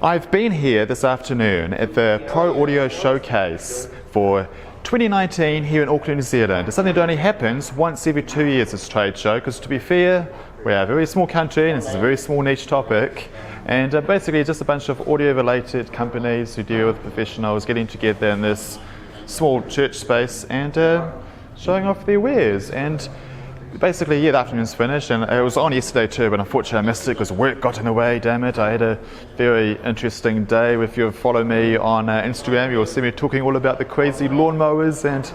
I've been here this afternoon at the Pro Audio Showcase for 2019 here in Auckland, New Zealand. It's something that only happens once every 2 years, this trade show, because to be fair, we're a very small country and this is a very small niche topic, and basically just a bunch of audio related companies who deal with professionals getting together in this small church space and showing off their wares. And basically, yeah, the afternoon's finished, and it was on yesterday too, but unfortunately I missed it because work got in the way, damn it. I had a very interesting day. If you follow me on Instagram, you'll see me talking all about the crazy lawnmowers and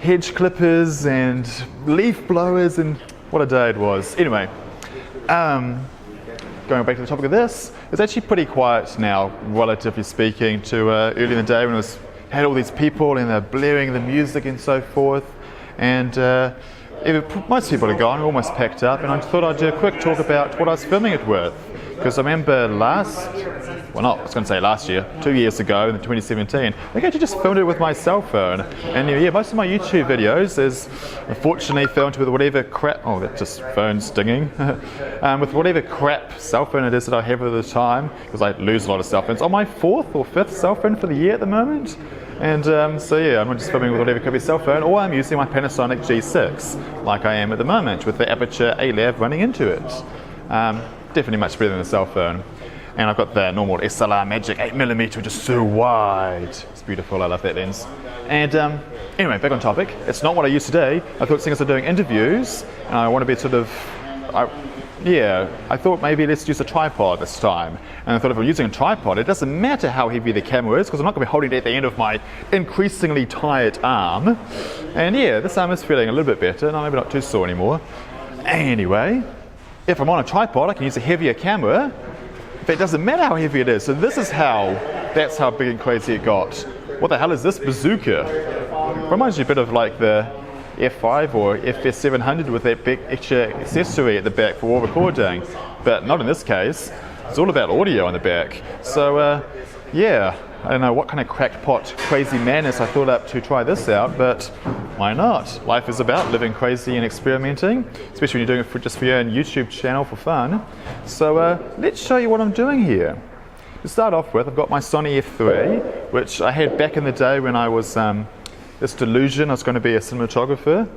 hedge clippers and leaf blowers, and what a day it was. Anyway, going back to the topic of this, it's actually pretty quiet now, relatively speaking, to early in the day when it had all these people and they're blaring the music and so forth, and most people are gone, almost packed up, and I thought I'd do a quick talk about what I was filming it with. Because I remember last year, 2 years ago in 2017, I think I actually just filmed it with my cell phone. And yeah, most of my YouTube videos is unfortunately filmed with whatever crap, oh that's just phone stinging, with whatever crap cell phone it is that I have at the time, because I lose a lot of cell phones. On my 4th or 5th cell phone for the year at the moment. And so yeah, I'm just filming with whatever crappy cell phone, or I'm using my Panasonic G6, like I am at the moment, with the Aputure A.Lav running into it. Definitely much better than a cell phone. And I've got the normal SLR Magic 8mm, which is so wide. It's beautiful, I love that lens. And anyway, back on topic. It's not what I use today. I thought, seeing as I'm doing interviews, and I want to be sort of, I thought maybe let's use a tripod this time. And I thought if I'm using a tripod, it doesn't matter how heavy the camera is, because I'm not going to be holding it at the end of my increasingly tired arm. And yeah, this arm is feeling a little bit better, and I'm maybe not too sore anymore. Anyway, if I'm on a tripod, I can use a heavier camera. But it doesn't matter how heavy it is. So that's how big and crazy it got. What the hell is this bazooka? Reminds you a bit of like the F5 or FS700 with that big extra accessory at the back for all recording. But not in this case. It's all about audio on the back. So yeah, I don't know what kind of crackpot crazy madness I thought up to try this out, but why not? Life is about living crazy and experimenting, especially when you're doing it just for your own YouTube channel for fun. So let's show you what I'm doing here. To start off with, I've got my Sony F3, which I had back in the day when I was this delusion I was going to be a cinematographer.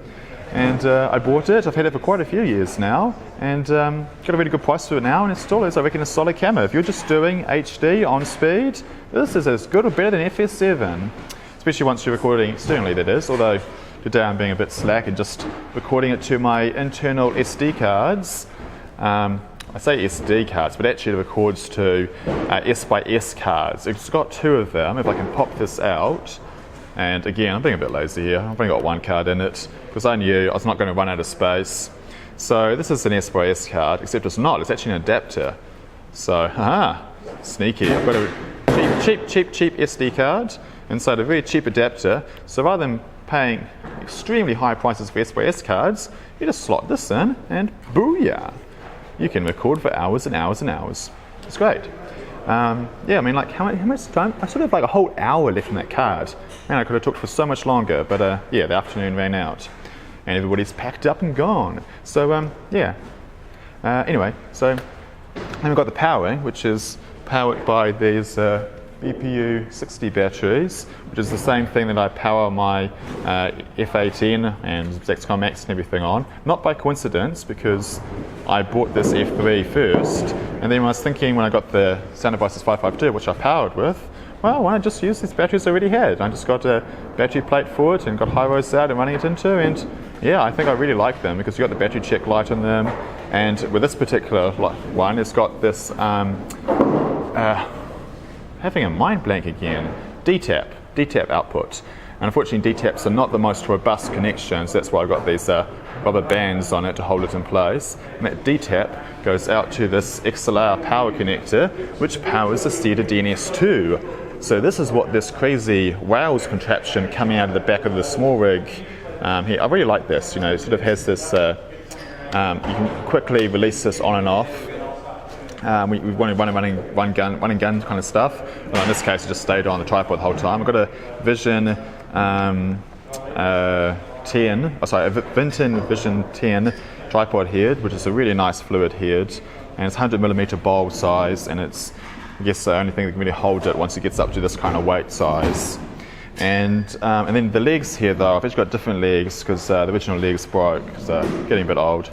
And I bought it. I've had it for quite a few years now, and got a really good price for it now, and it still is, I reckon, a solid camera. If you're just doing HD on speed, this is as good or better than FS7, especially once you're recording externally, that is, although today I'm being a bit slack and just recording it to my internal SD cards. I say SD cards, but actually it records to S/S cards. It's got 2 of them. If I can pop this out. And again, I'm being a bit lazy here. I've only got 1 card in it because I knew I was not going to run out of space. So this is an S/S card, except it's not. It's actually an adapter. So, sneaky. I've got a cheap SD card inside a very cheap adapter. So rather than paying extremely high prices for S/S cards, you just slot this in and booyah! You can record for hours and hours and hours. It's great. Yeah, I mean, like, how much time? I sort of like a whole hour left in that card. Man, I could have talked for so much longer, but yeah, the afternoon ran out. And everybody's packed up and gone. So, yeah. Anyway, so then we've got the powering, which is powered by these BPU 60 batteries, which is the same thing that I power my F18 and Zaxcom Max and everything on. Not by coincidence, because I bought this F3 first, and then when I was thinking, when I got the Sound Devices 552, which I powered with, well, why not just use these batteries I already had? I just got a battery plate for it and got high-res out and running it into, and yeah, I think I really like them because you got the battery check light on them, and with this particular one, it's got this having a mind blank again, DTAP output. And unfortunately, DTAPs are not the most robust connections. That's why I've got these rubber bands on it to hold it in place. And that DTAP goes out to this XLR power connector, which powers the Cedar DNS-2. So this is what this crazy Wales contraption coming out of the back of the SmallRig here. I really like this. You know, it sort of has this. You can quickly release this on and off. We wanted one and gun kind of stuff. Well, in this case, I just stayed on the tripod the whole time. I've got a Vision 10, a Vinten Vision 10 tripod head, which is a really nice fluid head, and it's 100mm bulb size, and it's I guess the only thing that can really hold it once it gets up to this kind of weight size. And then the legs here though, I've actually got different legs because the original legs broke because they're getting a bit old.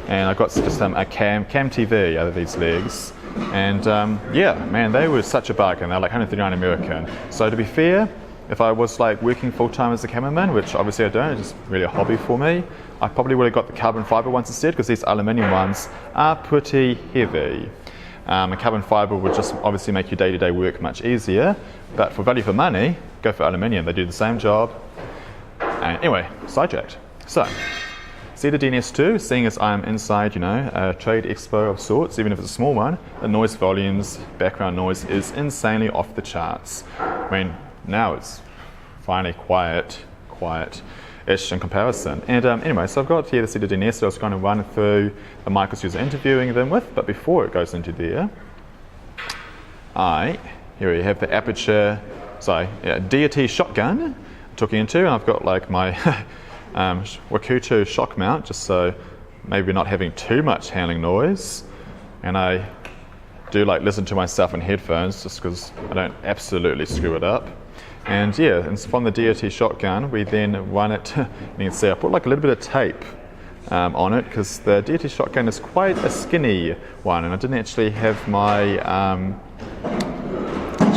And I got just a cam TV out of these legs. And yeah, man, they were such a bargain. They're like 139 American. So to be fair, if I was like working full-time as a cameraman, which obviously I don't, it's just really a hobby for me, I probably would have got the carbon fiber ones instead because these aluminium ones are pretty heavy. And carbon fiber would just obviously make your day-to-day work much easier, but for value for money, go for aluminium. They do the same job. And anyway, sidetracked. So, Cedar DNS-2, seeing as I'm inside, you know, a trade expo of sorts, even if it's a small one, the noise volumes, background noise is insanely off the charts. I mean, now it's finally quiet-ish in comparison. And anyway, so I've got here the Cedar DNS that I was going to run through the micros user interviewing them with, but before it goes into there, here we have the Aputure Deity shotgun I'm talking into, and I've got like my Wakuto shock mount, just so maybe we're not having too much handling noise. And I do like listen to myself in headphones just because I don't absolutely screw it up. And yeah, and from the Deity shotgun, we then run it. You can see I put like a little bit of tape on it because the Deity shotgun is quite a skinny one, and I didn't actually have my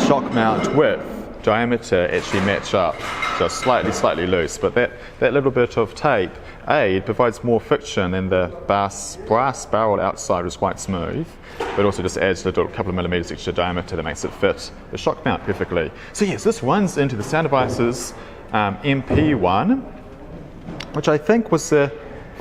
shock mount width diameter actually match up, so slightly loose. But that little bit of tape provides more friction than the brass barrel outside, was quite smooth, but also just adds a little couple of millimeters extra diameter that makes it fit the shock mount perfectly. So yes, this runs into the Sound Devices MP1, which I think was the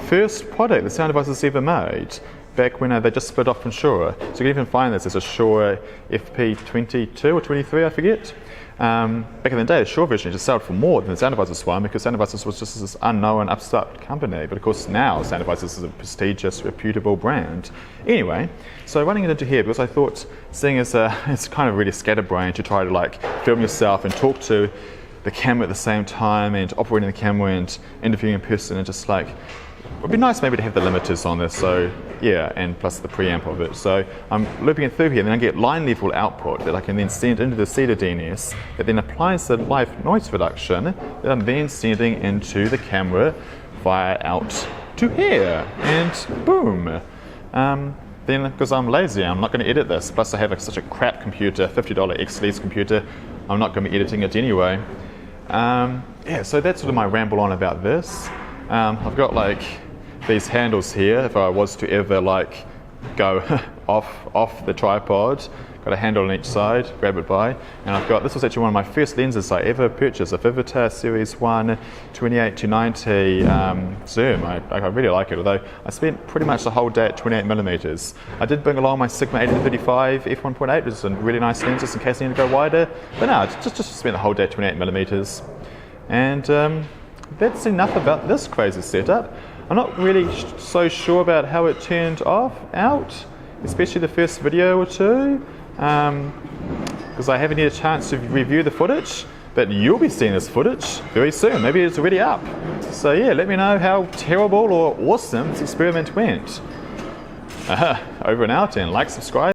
first product the Sound Devices ever made, back when they just split off from Shure. So you can even find this as a Shure FP22 or 23, I forget. Back in the day, the Shure version just sold for more than the Sound Devices one because Sound Devices was just this unknown upstart company. But of course now Sound Devices is a prestigious, reputable brand. Anyway, so running it into here because I thought, seeing as it's kind of really scatterbrained to try to like film yourself and talk to the camera at the same time and operating the camera and interviewing in person, and just like, it would be nice maybe to have the limiters on this, so yeah, and plus the preamp of it. So I'm looping it through here, and then I get line level output that I can then send into the Cedar DNS, that then applies the live noise reduction that I'm then sending into the camera via out to here, and boom. Then, because I'm lazy, I'm not going to edit this, plus I have such a crap computer, $50 X-Lease computer, I'm not going to be editing it anyway. Yeah, so that's sort of my ramble on about this. I've got like these handles here if I was to ever like go off the tripod. Got a handle on each side, grab it by, and I've got, this was actually one of my first lenses I ever purchased, a Vivitar Series 1 28-90 zoom. I really like it, although I spent pretty much the whole day at 28mm. I did bring along my Sigma 18-35 f1.8, which is a really nice lens just in case I need to go wider, but no, just spent the whole day at 28mm. And that's enough about this crazy setup. I'm not really so sure about how it turned out, especially the first video or two, because I haven't had a chance to review the footage, but you'll be seeing this footage very soon. Maybe it's already up. So yeah, let me know how terrible or awesome this experiment went. Over and out, and like, subscribe.